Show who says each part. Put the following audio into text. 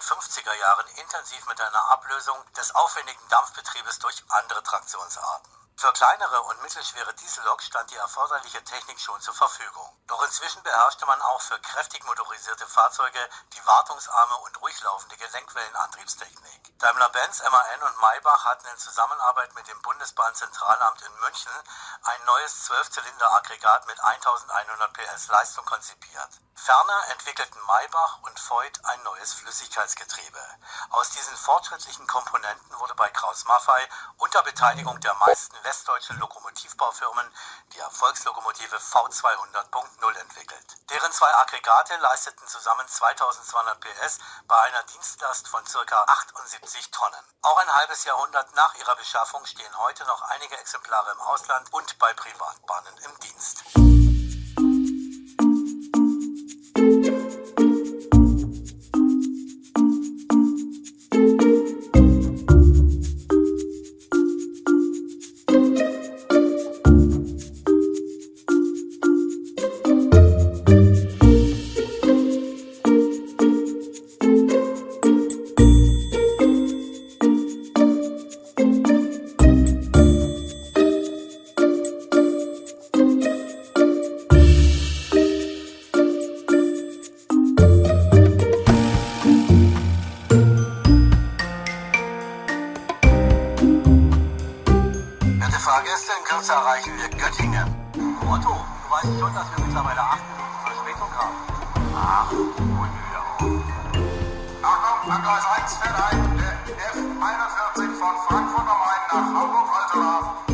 Speaker 1: 1950er Jahren intensiv mit einer Ablösung des aufwendigen Dampfbetriebes durch andere Traktionsarten. Für kleinere und mittelschwere Dieselloks stand die erforderliche Technik schon zur Verfügung. Doch inzwischen beherrschte man auch für kräftig motorisierte Fahrzeuge die wartungsarme und ruhig laufende Gelenkwellenantriebstechnik. Daimler-Benz, MAN und Maybach hatten in Zusammenarbeit mit dem Bundesbahnzentralamt in München ein neues 12-Zylinder-Aggregat mit 1100 PS Leistung konzipiert. Ferner entwickelten Maybach und Voith ein neues Flüssigkeitsgetriebe. Aus diesen fortschrittlichen Komponenten wurde bei Krauss-Maffei unter Beteiligung der meisten westdeutschen Lokomotivbaufirmen die Erfolgslokomotive V200.0 entwickelt. Deren zwei Aggregate leisteten zusammen 2200 PS bei einer Dienstlast von ca. 78 Tonnen. Auch ein halbes Jahrhundert nach ihrer Beschaffung stehen heute noch einige Exemplare im Ausland und bei Privatbahnen im Dienst.
Speaker 2: Fahrgäste, in Kürze erreichen wir Göttingen. Otto, du weißt schon, dass wir mittlerweile 8 Minuten Verspätung haben. Ach, hol mir wieder auf.
Speaker 3: Achtung, an Gleis 1 fährt ein der F41 von Frankfurt am Main nach Hamburg-Altona.